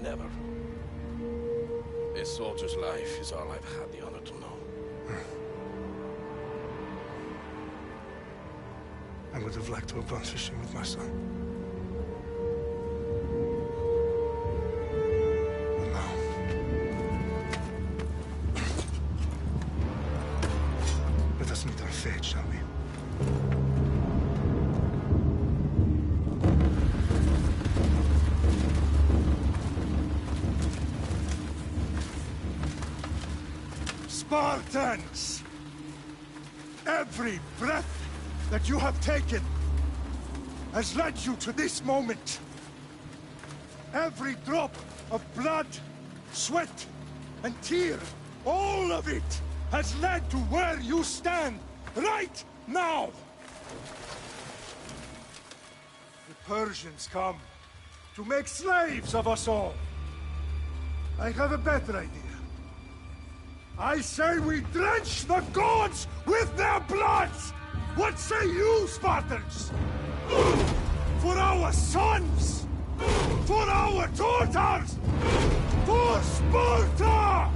Never. A soldier's life is all I've had the honor to know. I would have liked to have gone fishing with my son. But now... let us meet our fate, shall we? Spartans! Every breath that you have taken has led you to this moment. Every drop of blood, sweat, and tear, all of it has led to where you stand right now. The Persians come to make slaves of us all. I have a better idea. I say we drench the gods with their bloods! What say you, Spartans? For our sons! For our daughters! For Sparta!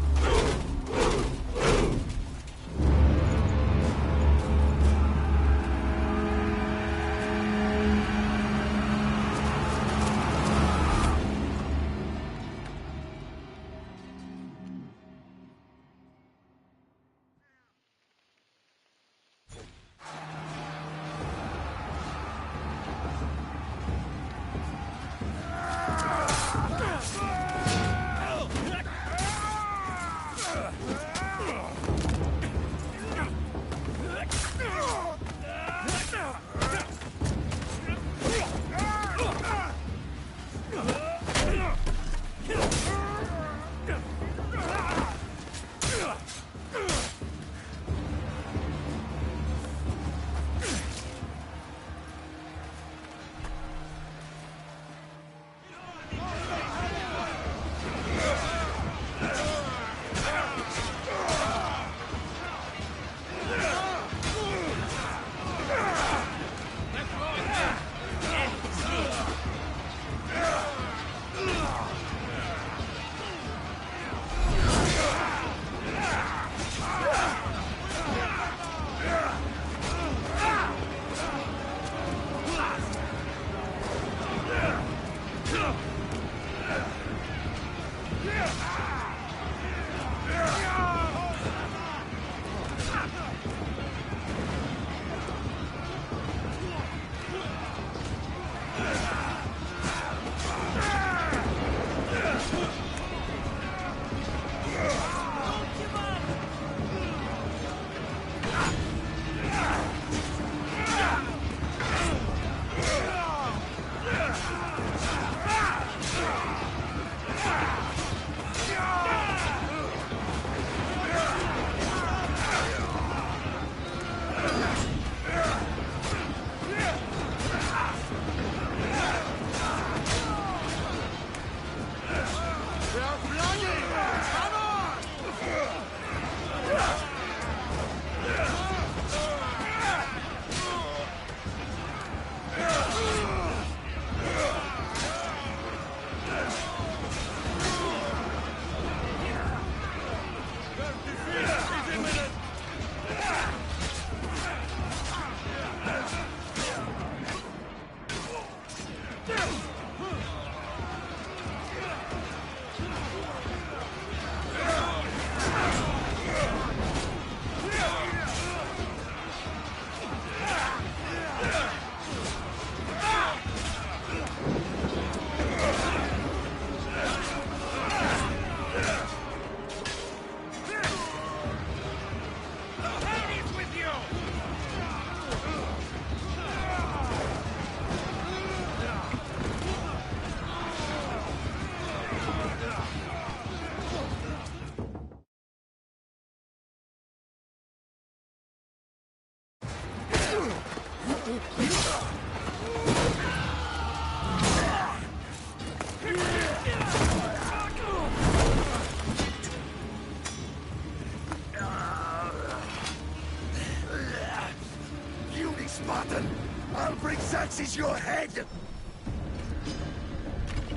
Xerxes your head!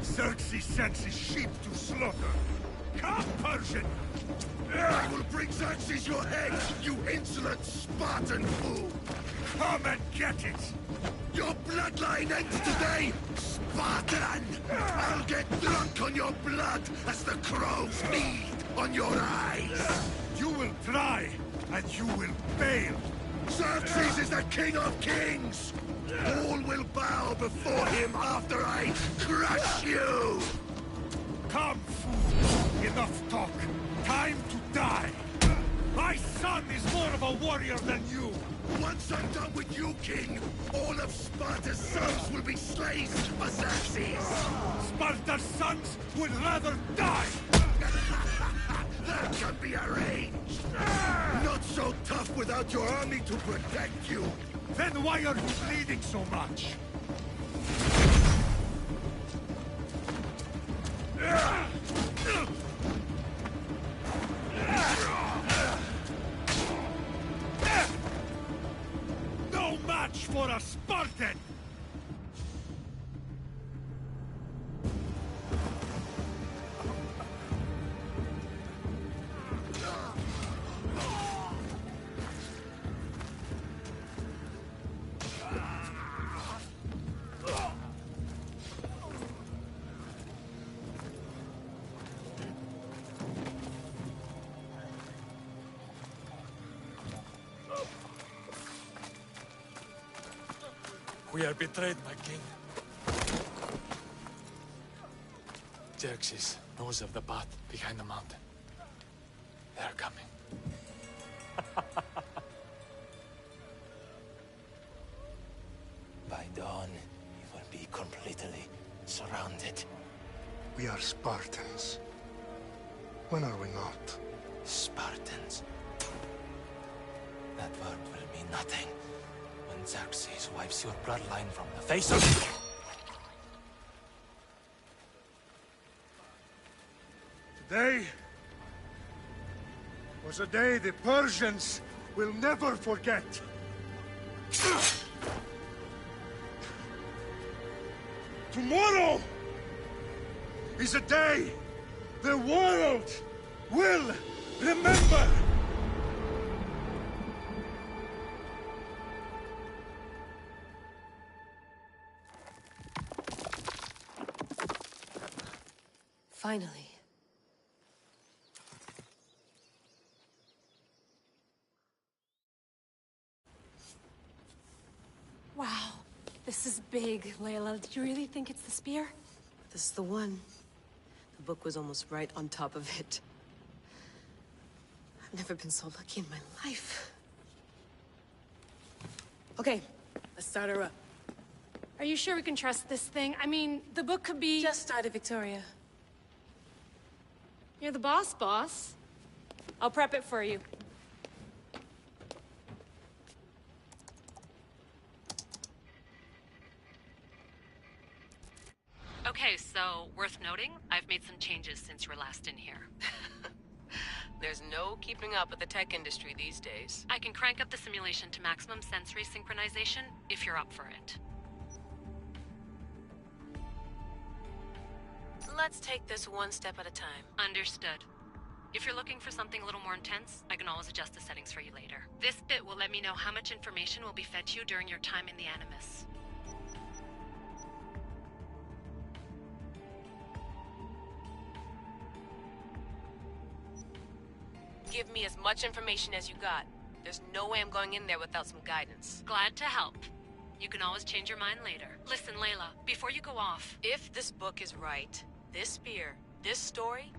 Xerxes Xerxes' sheep to slaughter. Come, Persian! I will bring Xerxes your head, you insolent Spartan fool! Come and get it! Your bloodline ends today, Spartan! I'll get drunk on your blood as the crows feed on your eyes! You will try, and you will fail! Xerxes is the king of kings! All will bow before him after I crush you! Come, fool! Enough talk! Time to die! My son is more of a warrior than you! Once I'm done with you, king, all of Sparta's sons will be slaves for Xerxes! Sparta's sons would rather die! That can be arranged! Not so tough without your army to protect you! Then why are you bleeding so much? No match for a Spartan! We are betrayed, my king. Xerxes knows of the path behind the mountain. They are coming. By dawn, we will be completely surrounded. We are Spartans. When are we not? Spartans. That word will mean nothing when Xerxes wipes your bloodline from the face of... Today was a day the Persians will never forget. Tomorrow is a day the world will remember. Finally. Wow, this is big, Layla. Did you really think it's the spear? This is the one. The book was almost right on top of it. I've never been so lucky in my life. Okay, let's start her up. Are you sure we can trust this thing? I mean, the book could be... Just started, Victoria. You're the boss. I'll prep it for you. Okay, so, worth noting, I've made some changes since you were last in here. There's no keeping up with the tech industry these days. I can crank up the simulation to maximum sensory synchronization, if you're up for it. Let's take this one step at a time. Understood. If you're looking for something a little more intense, I can always adjust the settings for you later. This bit will let me know how much information will be fed to you during your time in the Animus. Give me as much information as you got. There's no way I'm going in there without some guidance. Glad to help. You can always change your mind later. Listen, Layla, before you go off... If this book is right, this spear, this story,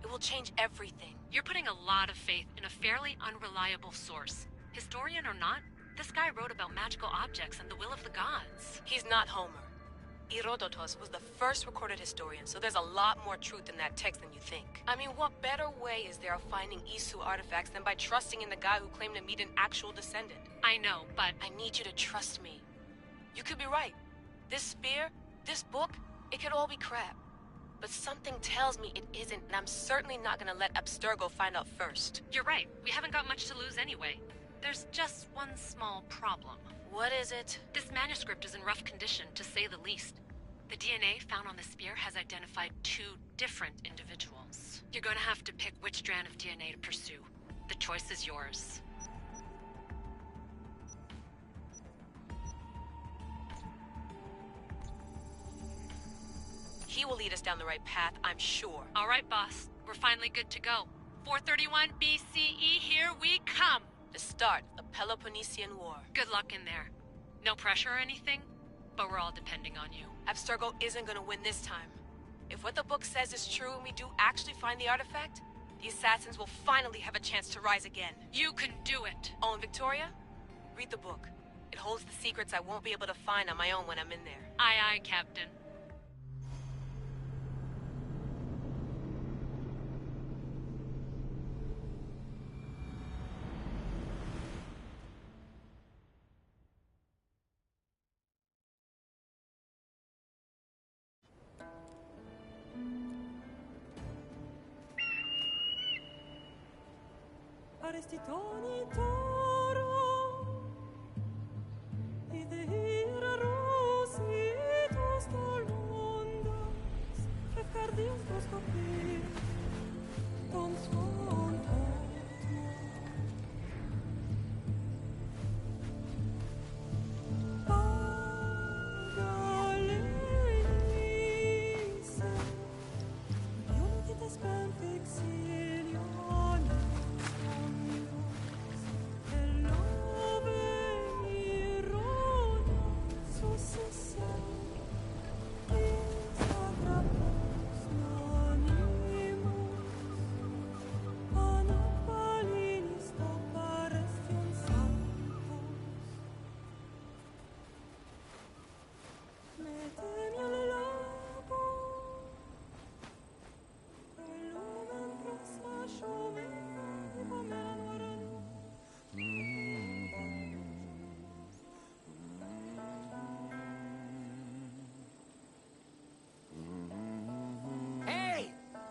it will change everything. You're putting a lot of faith in a fairly unreliable source. Historian or not, this guy wrote about magical objects and the will of the gods. He's not Homer. Herodotus was the first recorded historian, so there's a lot more truth in that text than you think. I mean, what better way is there of finding Isu artifacts than by trusting in the guy who claimed to meet an actual descendant? I know, but... I need you to trust me. You could be right. This spear, this book, it could all be crap. But something tells me it isn't, and I'm certainly not gonna let Abstergo find out first. You're right. We haven't got much to lose anyway. There's just one small problem. What is it? This manuscript is in rough condition, to say the least. The DNA found on the spear has identified 2 different individuals. You're gonna have to pick which strand of DNA to pursue. The choice is yours. He will lead us down the right path, I'm sure. All right, boss. We're finally good to go. 431 BCE, here we come! The start of the Peloponnesian War. Good luck in there. No pressure or anything, but we're all depending on you. Abstergo isn't gonna win this time. If what the book says is true and we do actually find the artifact, the assassins will finally have a chance to rise again. You can do it! Oh, and Victoria? Read the book. It holds the secrets I won't be able to find on my own when I'm in there. Aye, aye, Captain. Arestitoni toro, idehira rositos tolmondas, fefcardios proskopir, ton svon totmo. Pagalenise, iuntites penfixilion.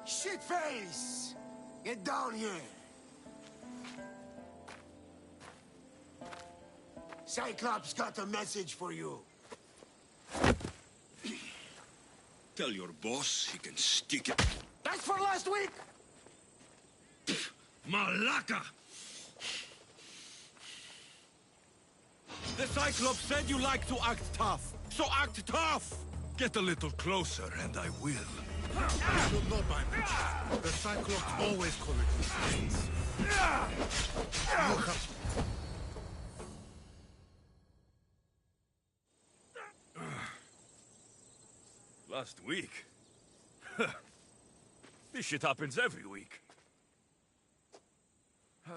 Shitface! Get down here! Cyclops got a message for you. Tell your boss he can stick it. That's for last week! Malaka! The Cyclops said you like to act tough, so act tough! Get a little closer and I will. You know by much. The Cyclops always commit mistakes. Last week? This shit happens every week. I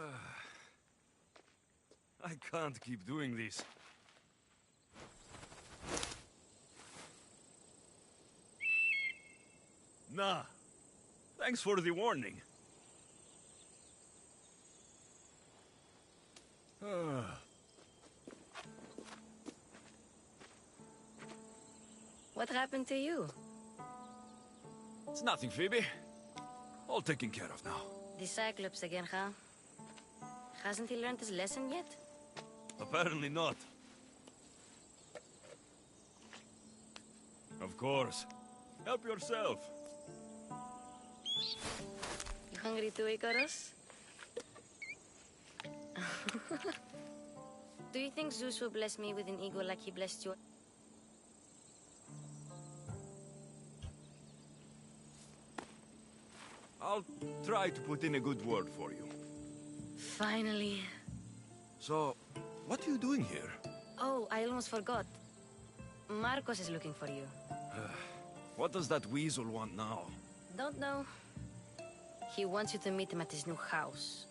can't keep doing this. Nah. Thanks for the warning. What happened to you? It's nothing, Phoebe. All taken care of now. The Cyclops again, huh? Hasn't he learned his lesson yet? Apparently not. Of course. Help yourself. You hungry too, Icarus? Do you think Zeus will bless me with an ego like he blessed you? I'll try to put in a good word for you. Finally. So, what are you doing here? Oh, I almost forgot. Marcos is looking for you. What does that weasel want now? Don't know. He wants you to meet him at his new house.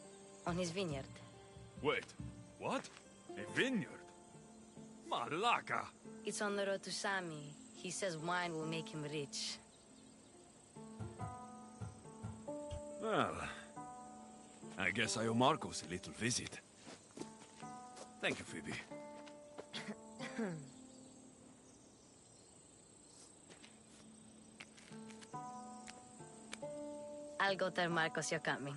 On his vineyard. Wait, what? A vineyard? Malaka! It's on the road to Sami. He says wine will make him rich. Well, I guess I owe Marcos a little visit. Thank you, Phoebe. I'll go tell Marcos you're coming.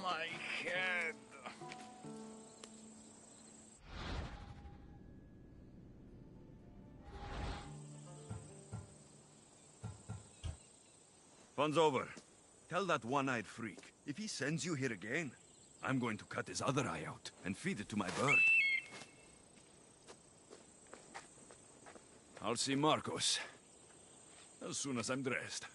My head. Fun's over. Tell that one-eyed freak, if he sends you here again, I'm going to cut his other eye out and feed it to my bird. I'll see Marcos as soon as I'm dressed.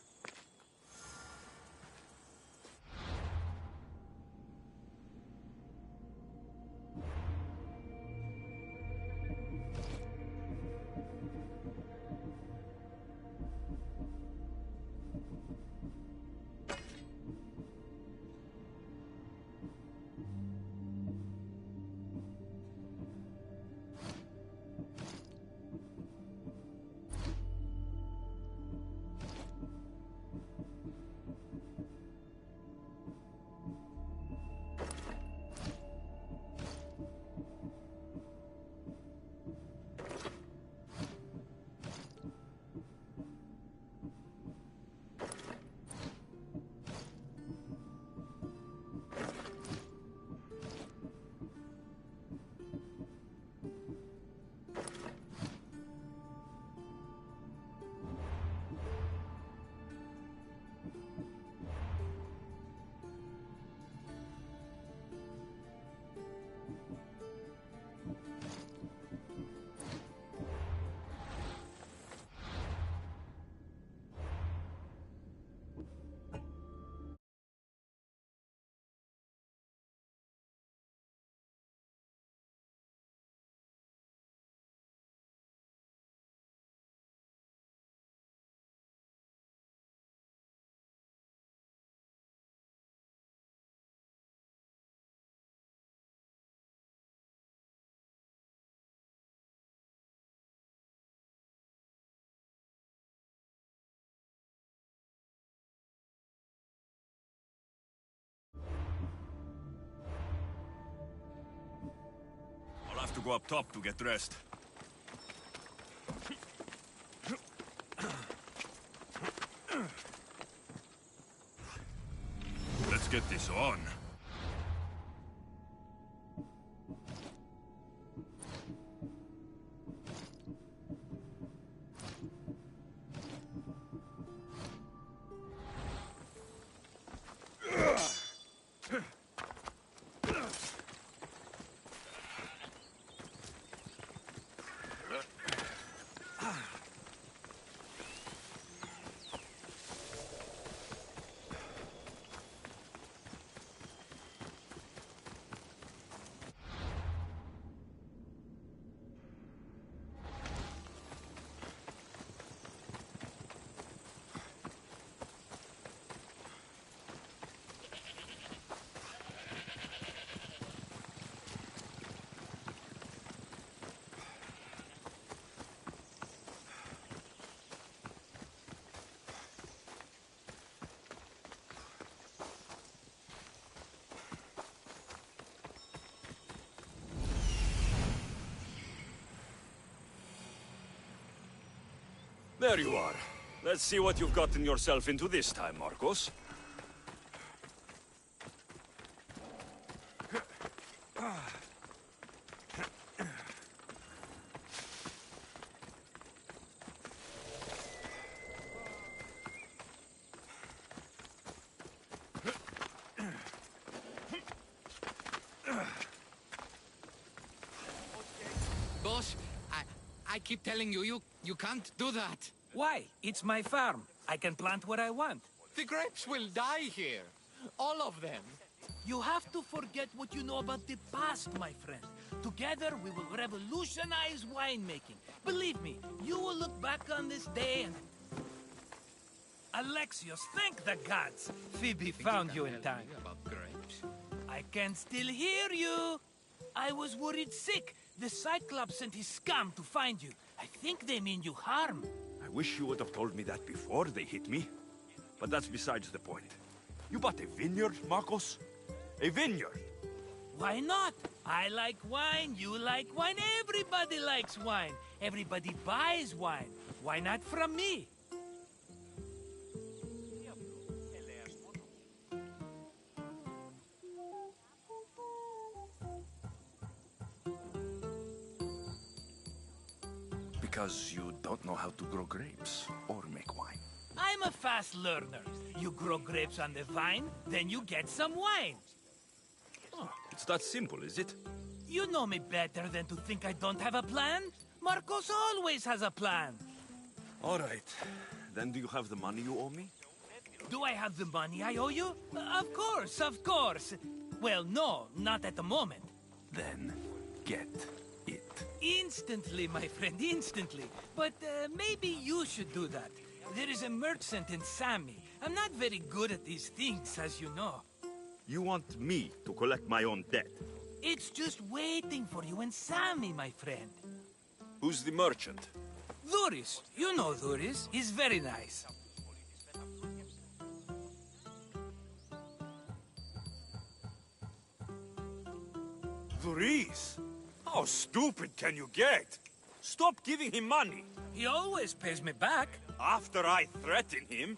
I'll have to go up top to get dressed. Let's get this on. There you are. Let's see what you've gotten yourself into this time, Marcos. Boss, I keep telling you, you can't do that. Why? It's my farm. I can plant what I want. The grapes will die here. All of them. You have to forget what you know about the past, my friend. Together, we will revolutionize winemaking. Believe me, you will look back on this day and... Alexios, thank the gods! Phoebe found you in time. About grapes. I can still hear you! I was worried sick. The Cyclops sent his scum to find you. I think they mean you harm. I wish you would have told me that before they hit me. But that's besides the point. You bought a vineyard, Marcos? A vineyard? Why not? I like wine, you like wine, everybody likes wine. Everybody buys wine. Why not from me? Because you don't know how to grow grapes or make wine. I'm a fast learner. You grow grapes on the vine, then you get some wine. Oh, it's that simple, is it? You know me better than to think I don't have a plan. Marcos always has a plan. All right. Then do you have the money you owe me? Do I have the money I owe you? Of course, of course. Well, no, not at the moment. Then get it. Instantly, my friend, instantly. But maybe you should do that. There is a merchant in Sami. I'm not very good at these things, as you know. You want me to collect my own debt? It's just waiting for you in Sami, my friend. Who's the merchant? Dhuris. You know Dhuris. He's very nice. Dhuris? How stupid can you get? Stop giving him money. He always pays me back. After I threaten him?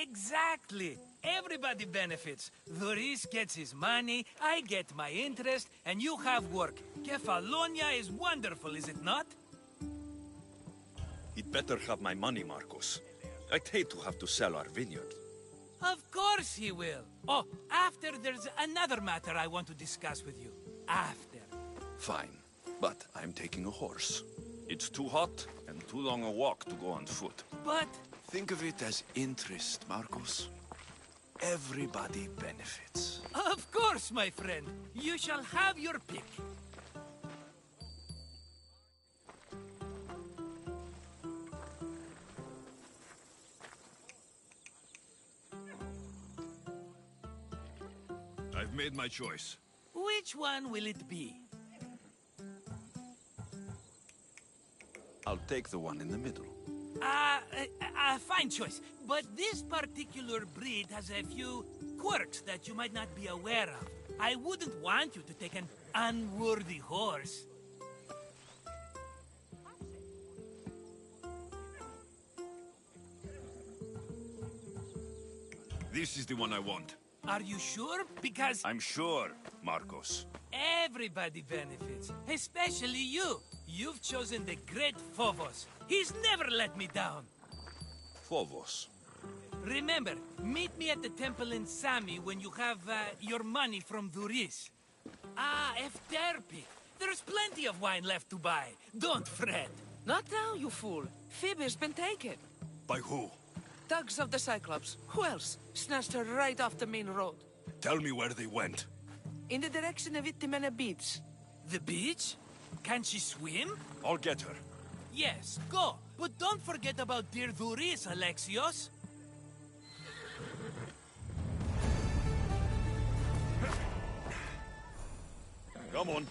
Exactly. Everybody benefits. Dhuris gets his money, I get my interest, and you have work. Kefalonia is wonderful, is it not? He'd better have my money, Marcos. I'd hate to have to sell our vineyard. Of course he will. Oh, after there's another matter I want to discuss with you. After. Fine, but I'm taking a horse. It's too hot and too long a walk to go on foot. But... Think of it as interest, Marcos. Everybody benefits. Of course, my friend. You shall have your pick. I've made my choice. Which one will it be? I'll take the one in the middle. Fine choice. But this particular breed has a few quirks that you might not be aware of. I wouldn't want you to take an unworthy horse. This is the one I want. Are you sure? Because... I'm sure, Marcos. Everybody benefits, especially you. You've chosen the great Phobos. He's never let me down. Phobos. Remember, meet me at the temple in Sami when you have your money from Dhuris. Ah, Efterpi. There's plenty of wine left to buy. Don't fret. Not now, you fool. Phoebe's been taken. By who? Thugs of the Cyclops. Who else? Snatched her right off the main road. Tell me where they went. In the direction of Itimena Beach. The beach? Can she swim? I'll get her. Yes, go. But don't forget about dear Dhuris, Alexios. Come on.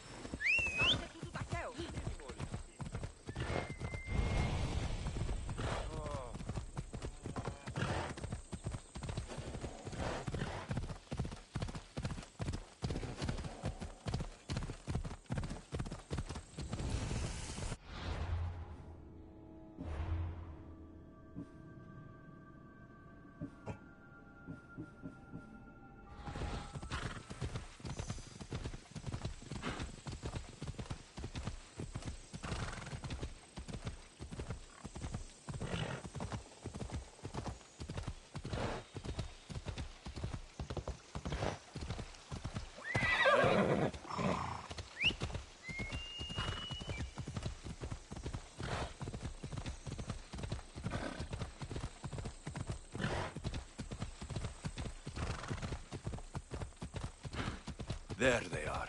There they are.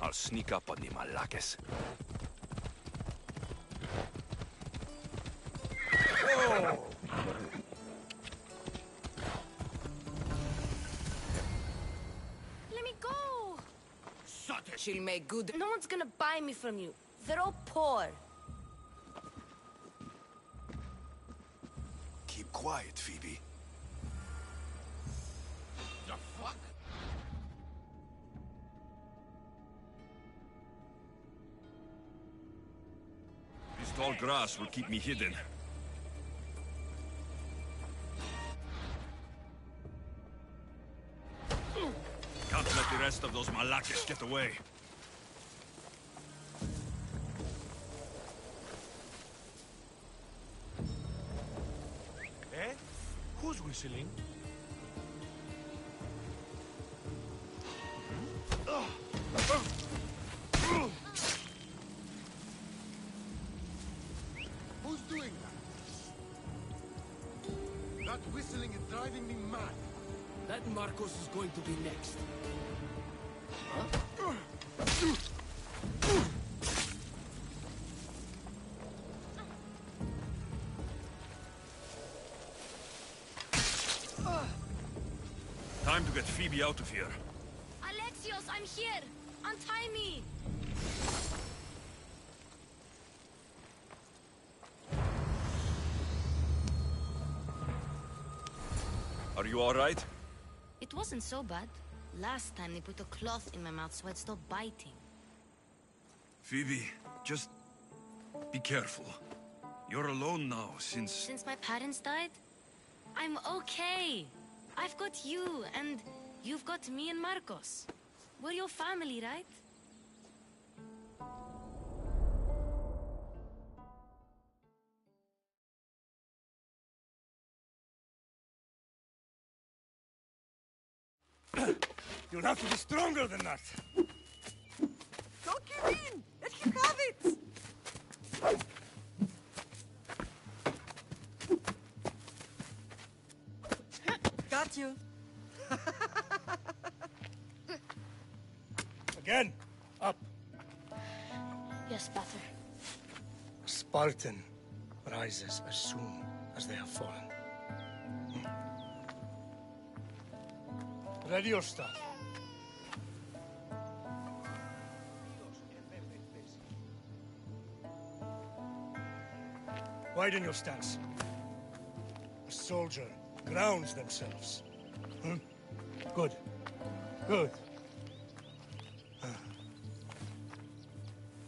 I'll sneak up on the Malakes. Whoa! Let me go! She'll make good... No one's gonna buy me from you. They're all poor. Keep quiet, Phoebe. The fuck? This tall grass will keep me hidden. Can't let the rest of those Malakes get away. Eh? whistling? Who's doing that? That whistling is driving me mad. That Marcos is going to be next. Time to get Phoebe out of here. Alexios, I'm here! Untie me! Are you all right? It wasn't so bad. Last time they put a cloth in my mouth so I'd stop biting. Phoebe, just be careful. You're alone now since... Since my parents died? I'm okay. I've got you, and you've got me and Marcos. We're your family, right? You'll have to be stronger than that. Don't give in! Let him have it! Got you. Again, up. Yes, Pater. A Spartan rises as soon as they have fallen. Ready your staff. Widen your stance. A soldier grounds themselves. Good. Good.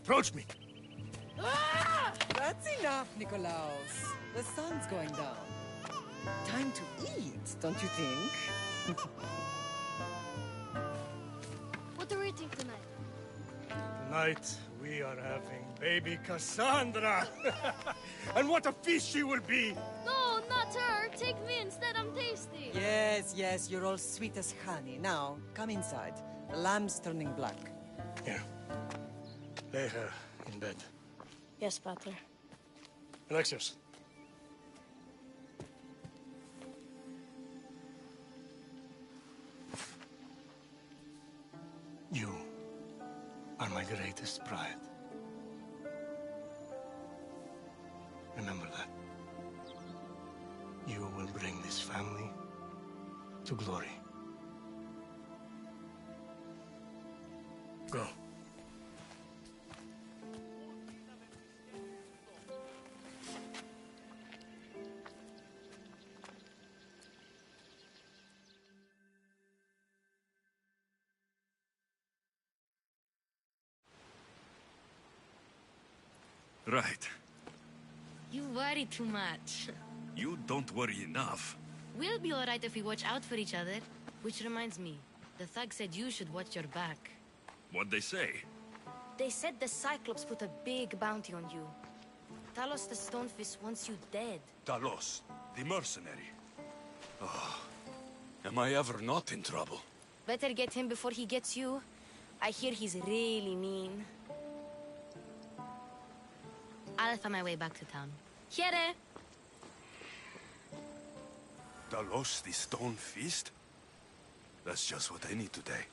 Approach me. Ah! That's enough, Nikolaos. The sun's going down. Time to eat, don't you think? What are we eating tonight? Tonight, we are having baby Cassandra. And what a feast she will be! No, not her! Take me instead, I'm tasty! Yes, yes, you're all sweet as honey. Now, come inside. The lamb's turning black. Here. Lay her in bed. Yes, Pater. Alexios. You are my greatest pride. Remember that. You will bring this family to glory. Go. Right. You worry too much. You don't worry enough. We'll be alright if we watch out for each other. Which reminds me, the thug said you should watch your back. What'd they say? They said the Cyclops put a big bounty on you. Talos the Stonefist wants you dead. Talos, the mercenary. Oh, am I ever not in trouble? Better get him before he gets you. I hear he's really mean. I'll find my way back to town. Here! Talos, the Stone Fist? That's just what I need today.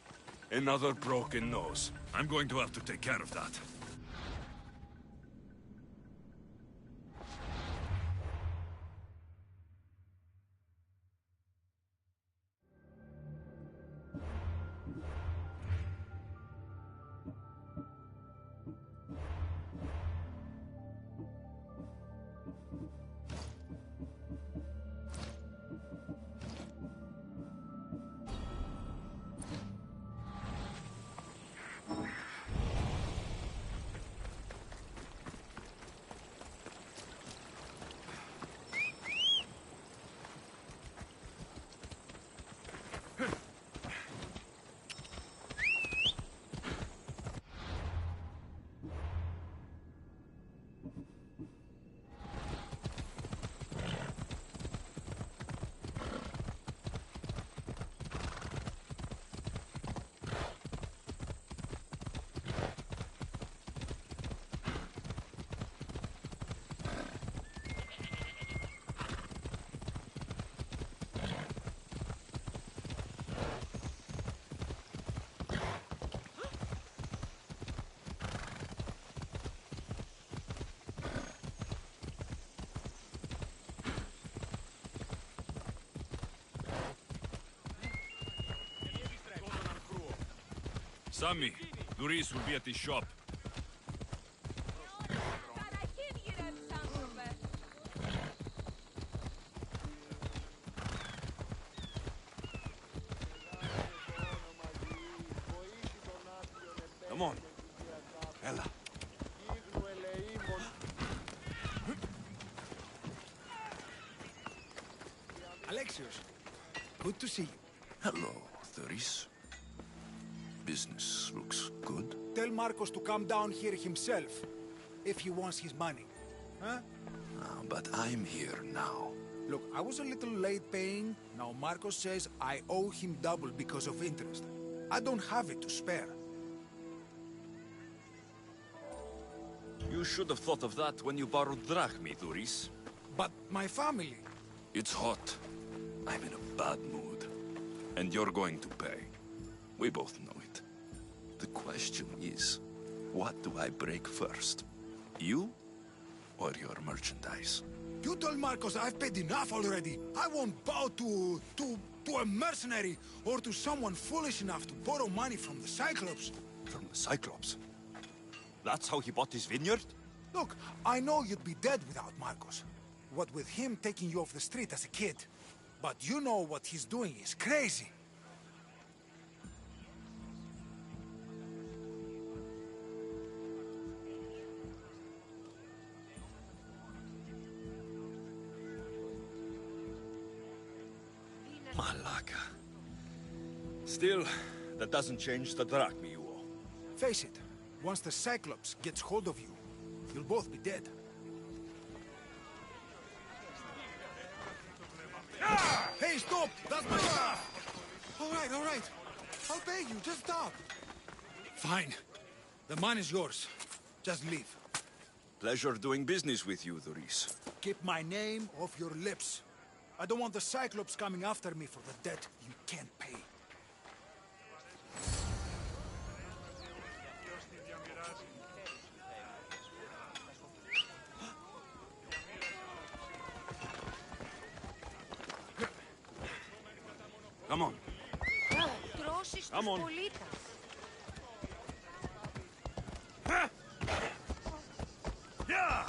Another broken nose. I'm going to have to take care of that. Sammy, Luis will be at the shop. Come on. Ella. Alexios, good to see you. Hello, Thuris. Business looks good. Tell Marcos to come down here himself, if he wants his money. Huh? But I'm here now. Look, I was a little late paying. Now Marcos says I owe him double because of interest. I don't have it to spare. You should have thought of that when you borrowed drachmi, Thuris. But my family... It's hot. I'm in a bad mood. And you're going to pay. We both know it. The question is, what do I break first? You or your merchandise? You told Marcos I've paid enough already. I won't bow to a mercenary or to someone foolish enough to borrow money from the Cyclops. From the Cyclops? That's how he bought his vineyard? Look, I know you'd be dead without Marcos. What with him taking you off the street as a kid. But you know what he's doing is crazy. Malaka. Still, that doesn't change the drachmi you owe. Face it, once the Cyclops gets hold of you, you'll both be dead. Hey, stop! That's my stuff! All right. I'll pay you, just stop. Fine. The money's yours. Just leave. Pleasure doing business with you, Thuris. Keep my name off your lips. I don't want the Cyclops coming after me for the debt you can't pay. Come on. Come on. Yeah!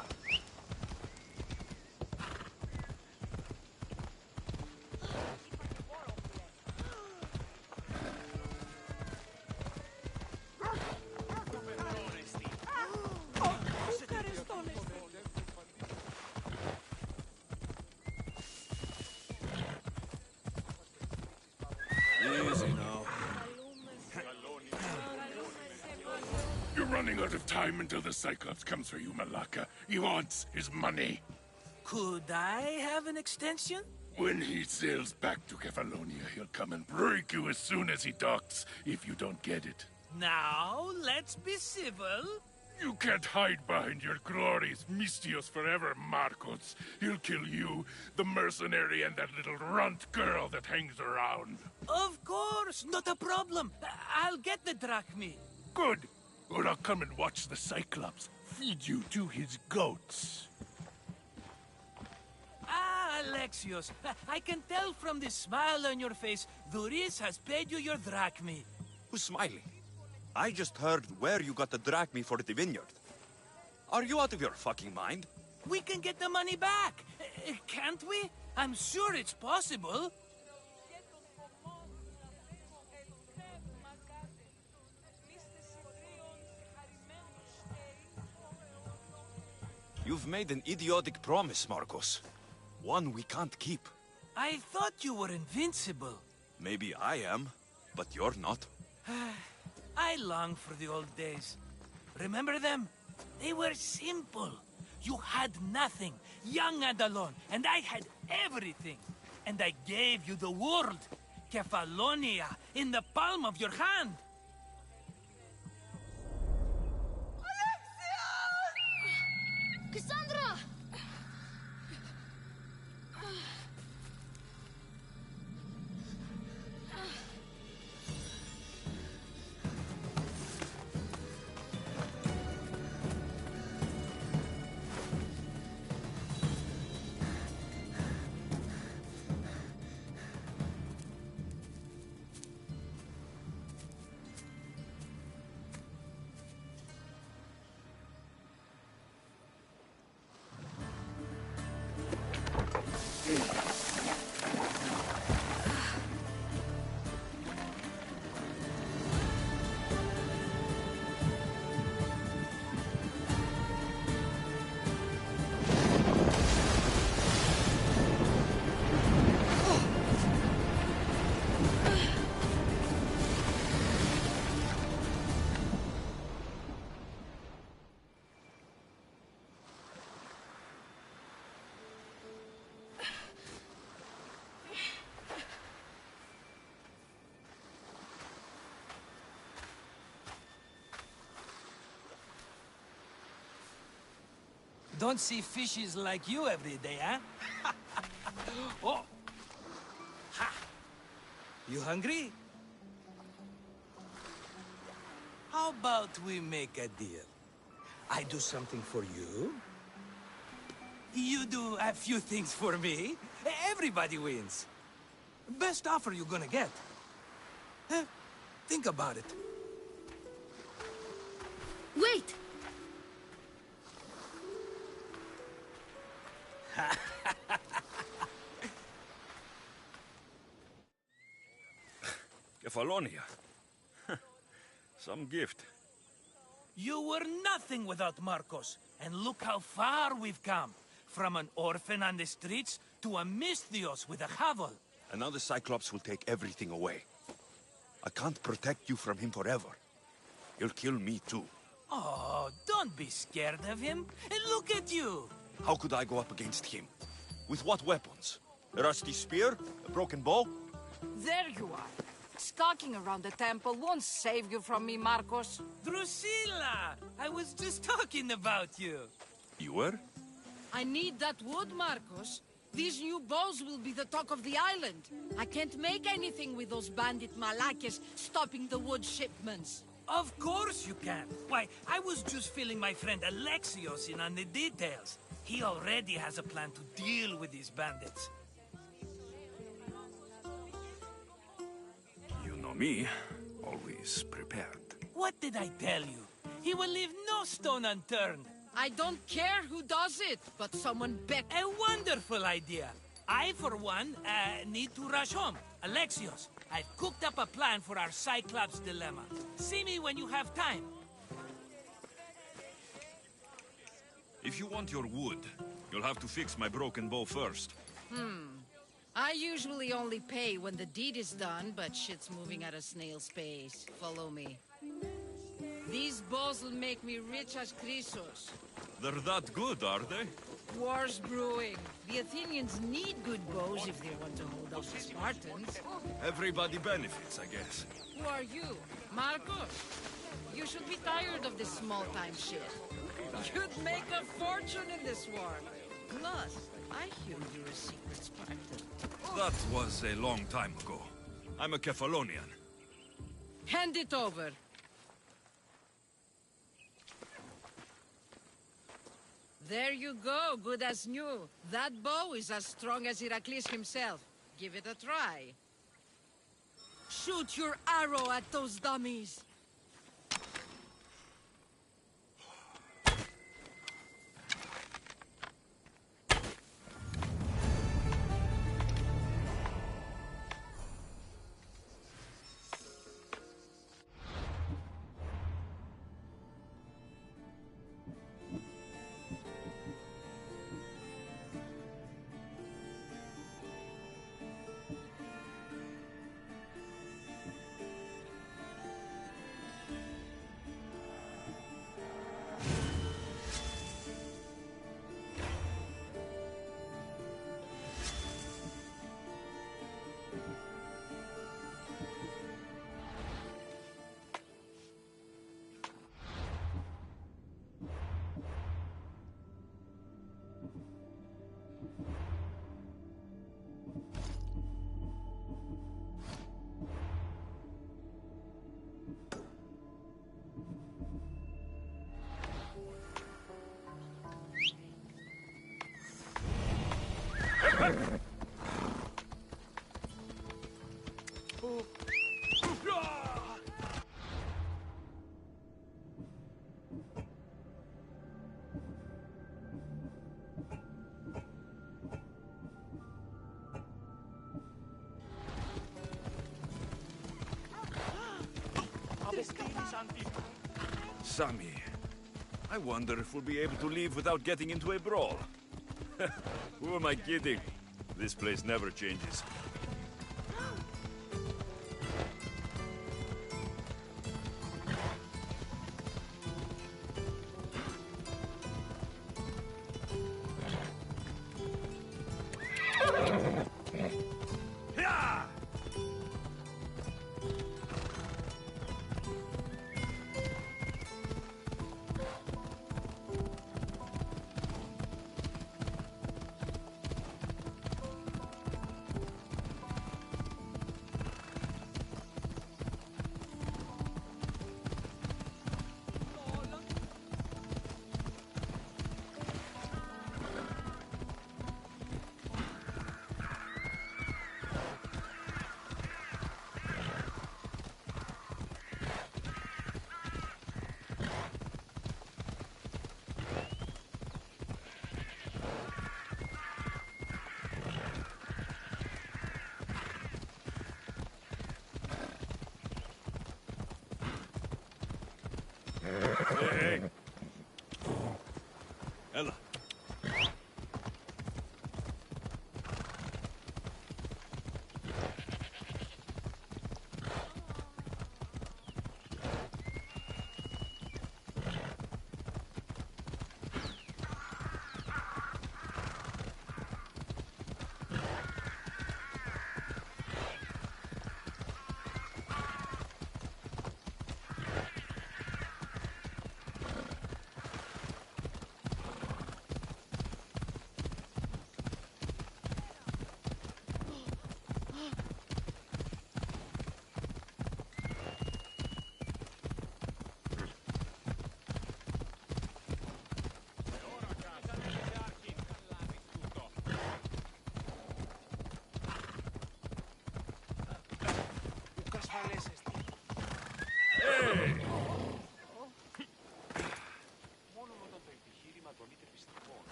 Easy now. You're running out of time until the Cyclops comes for you, Malaka. He wants his money. Could I have an extension? When he sails back to Kefalonia, he'll come and break you as soon as he docks, if you don't get it. Now, let's be civil. You can't hide behind your glories, Mistios forever, Marcos. He'll kill you, the mercenary, and that little runt girl that hangs around. Of course, not a problem. I'll get the drachmi. Good. Or I'll come and watch the Cyclops feed you to his goats. Ah, Alexios, I can tell from the smile on your face, Thuris has paid you your drachmi. Who's smiling? I just heard where you got the drachmi for the vineyard. Are you out of your fucking mind? We can get the money back, can't we? I'm sure it's possible. You've made an idiotic promise, Marcos. One we can't keep. I thought you were invincible. Maybe I am, but you're not. I long for the old days. Remember them? They were simple. You had nothing, young and alone, and I had everything. And I gave you the world, Kefalonia, in the palm of your hand. Cassandra! Don't see fishes like you every day, huh? Oh! Ha! You hungry? How about we make a deal? I do something for you. You do a few things for me. Everybody wins. Best offer you're gonna get. Think about it. Wait! Kefalonia. Some gift. You were nothing without Marcos, and look how far we've come. From an orphan on the streets to a Misthios with a hovel. And now the Cyclops will take everything away. I can't protect you from him forever. He'll kill me too. Oh, don't be scared of him. And look at you. How could I go up against him? With what weapons? A rusty spear? A broken bow? There you are. Skulking around the temple won't save you from me, Marcos. Drusilla! I was just talking about you. You were? I need that wood, Marcos. These new bows will be the talk of the island. I can't make anything with those bandit malakes stopping the wood shipments. Of course you can. Why, I was just filling my friend Alexios in on the details. He already has a plan to deal with these bandits. You know me. Always prepared. What did I tell you? He will leave no stone unturned. I don't care who does it, but someone better. A wonderful idea. I, for one, need to rush home. Alexios, I've cooked up a plan for our Cyclops dilemma. See me when you have time. If you want your wood, you'll have to fix my broken bow first. I usually only pay when the deed is done, but shit's moving at a snail's pace. Follow me. These bows will make me rich as Chrysos. They're that good, are they? War's brewing. The Athenians need good bows if they want to hold off the Spartans. Everybody benefits, I guess. Who are you? Marcos? You should be tired of this small-time shit. You'd make a fortune in this war. Plus, I hear you're a secret Spartan. That was a long time ago. I'm a Kefalonian. Hand it over. There you go, good as new. That bow is as strong as Heracles himself. Give it a try. Shoot your arrow at those dummies. Sami, I wonder if we'll be able to leave without getting into a brawl. Who am I kidding? This place never changes.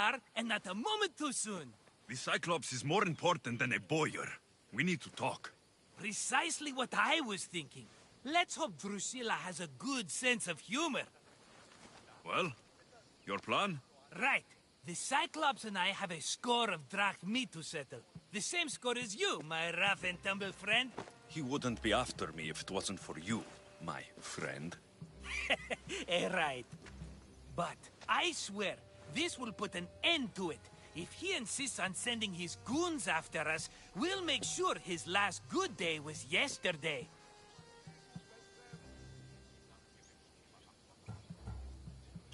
are, and not a moment too soon. The Cyclops is more important than a boyar. We need to talk. Precisely what I was thinking. Let's hope Drusilla has a good sense of humor. Well, your plan? Right. The Cyclops and I have a score of drachmi to settle. The same score as you, my rough and tumble friend. He wouldn't be after me if it wasn't for you, my friend. Right. But I swear, this will put an end to it. If he insists on sending his goons after us, we'll make sure his last good day was yesterday.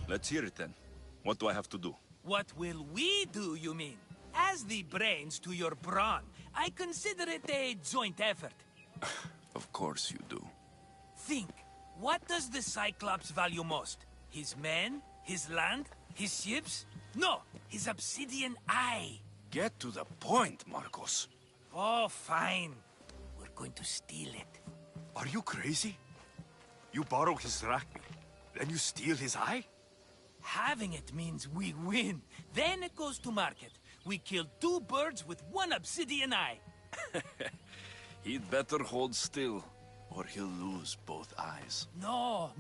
Let's hear it then. What do I have to do? What will we do, you mean? As the brains to your brawn, I consider it a joint effort. Of course you do. Think, what does the Cyclops value most? His men? His land? His ships? No, his obsidian eye. Get to the point, Marcos. Oh, fine. We're going to steal it. Are you crazy? You borrow his drachmi, then you steal his eye? Having it means we win. Then it goes to market. We kill 2 birds with 1 obsidian eye. He'd better hold still, or he'll lose both eyes. No!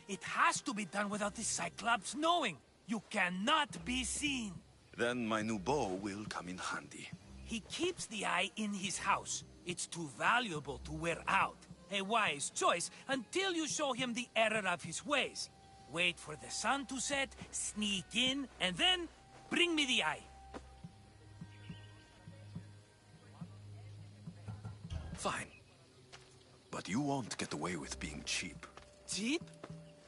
It has to be done without the Cyclops knowing. You cannot be seen. Then my new bow will come in handy. He keeps the eye in his house. It's too valuable to wear out. A wise choice until you show him the error of his ways. Wait for the sun to set, sneak in, and then bring me the eye. Fine. But you won't get away with being cheap. Cheap?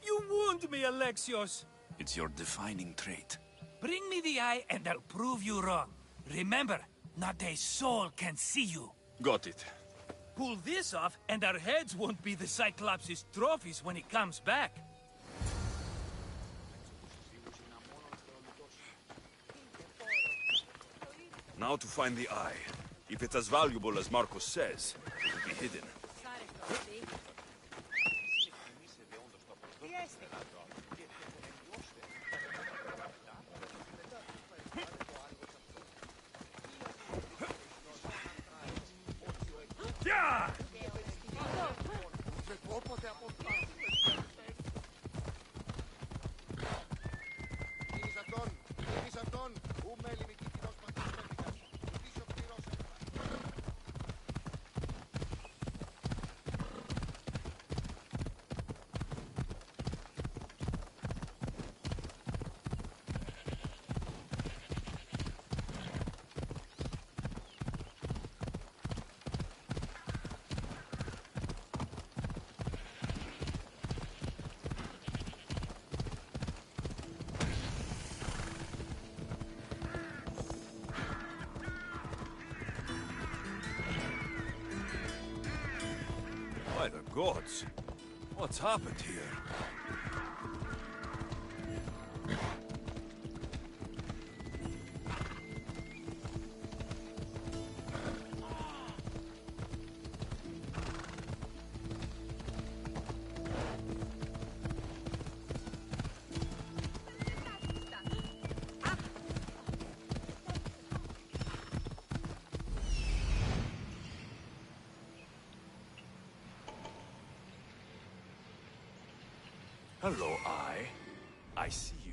You wound me, Alexios. It's your defining trait. Bring me the eye and I'll prove you wrong. Remember, not a soul can see you. Got it. Pull this off and our heads won't be the Cyclops' trophies when he comes back. Now to find the eye. If it's as valuable as Marcos says, it will be hidden. By the gods! What's happened here? Hello, Eye. I see you.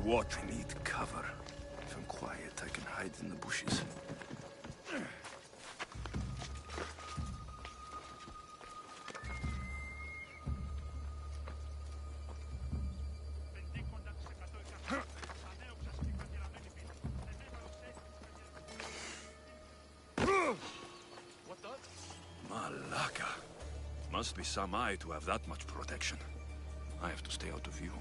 What I need cover. If I'm quiet, I can hide in the bushes. Malaka. Must be some eye to have that much protection. I have to stay out of view.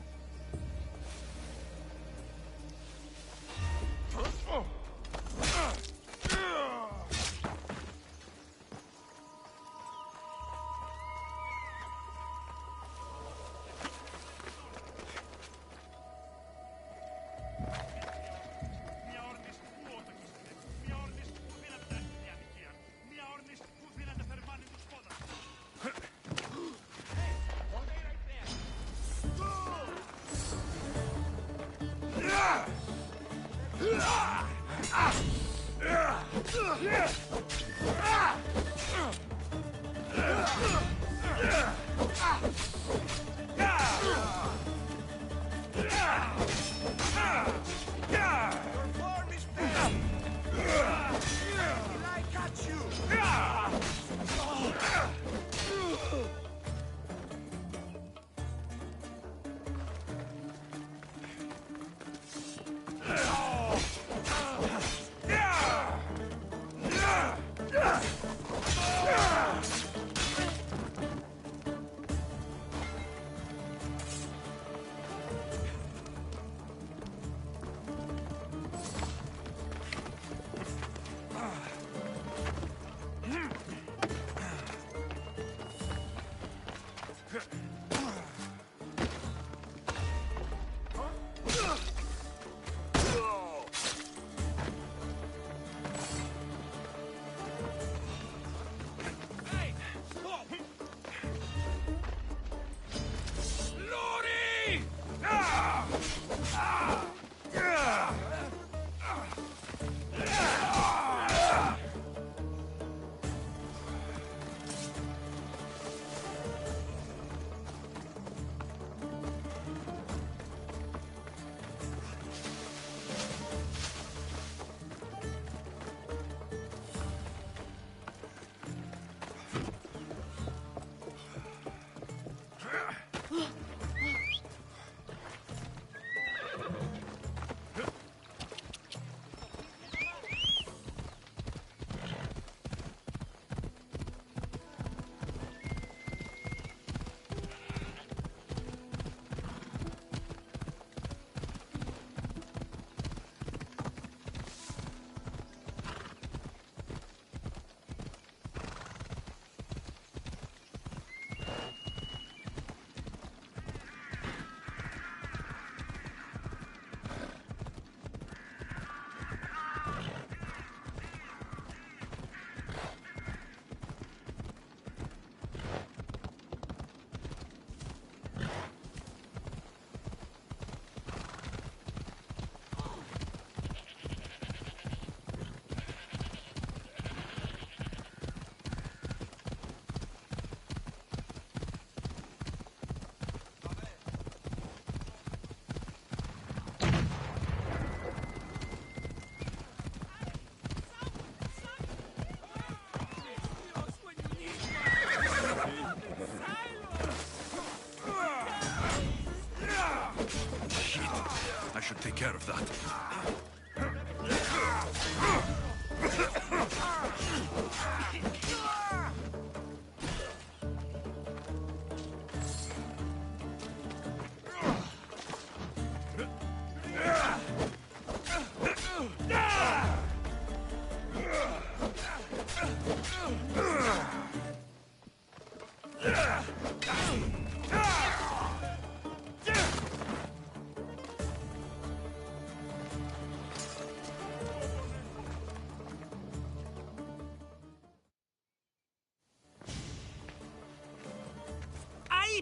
I should take care of that.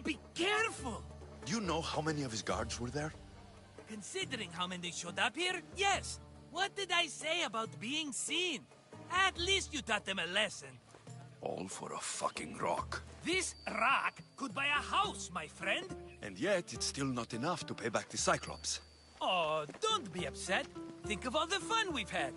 Be careful! Do you know how many of his guards were there? Considering how many showed up here, yes. What did I say about being seen? At least you taught them a lesson. All for a fucking rock. This rock could buy a house, my friend. And yet, it's still not enough to pay back the Cyclops. Oh, don't be upset. Think of all the fun we've had.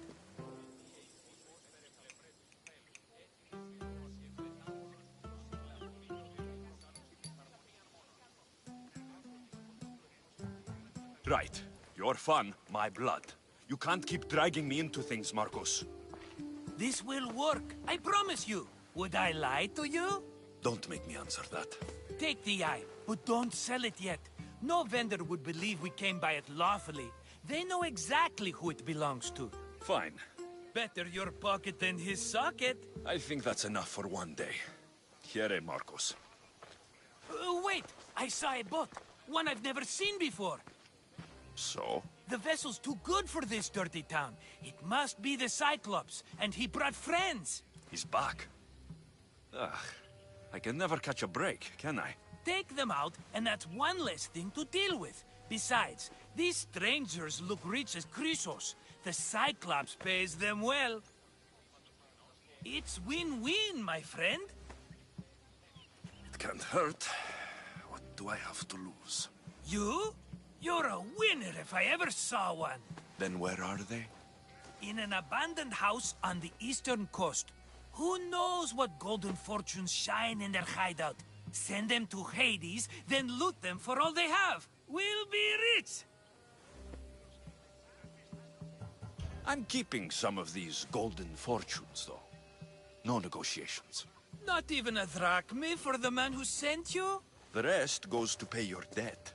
Right. Your fun, my blood. You can't keep dragging me into things, Marcos. This will work, I promise you. Would I lie to you? Don't make me answer that. Take the eye, but don't sell it yet. No vendor would believe we came by it lawfully. They know exactly who it belongs to. Fine. Better your pocket than his socket. I think that's enough for one day. Here, Marcos. Wait! I saw a boat. One I've never seen before. So? The vessel's too good for this dirty town. It must be the Cyclops, and he brought friends. He's back. Ugh. I can never catch a break, can I? Take them out, and that's one less thing to deal with. Besides, These strangers look rich as Chrysos. The Cyclops pays them well. It's win-win, my friend. It can't hurt. What do I have to lose? You? You're a winner if I ever saw one. Then where are they? In an abandoned house on the eastern coast. Who knows what golden fortunes shine in their hideout? Send them to Hades, then loot them for all they have. We'll be rich! I'm keeping some of these golden fortunes, though. No negotiations. Not even a drachme for the man who sent you? The rest goes to pay your debt.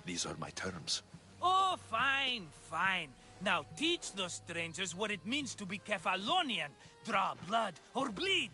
These are my terms. Oh, fine, fine. Now teach those strangers what it means to be Kefalonian. Draw blood or bleed.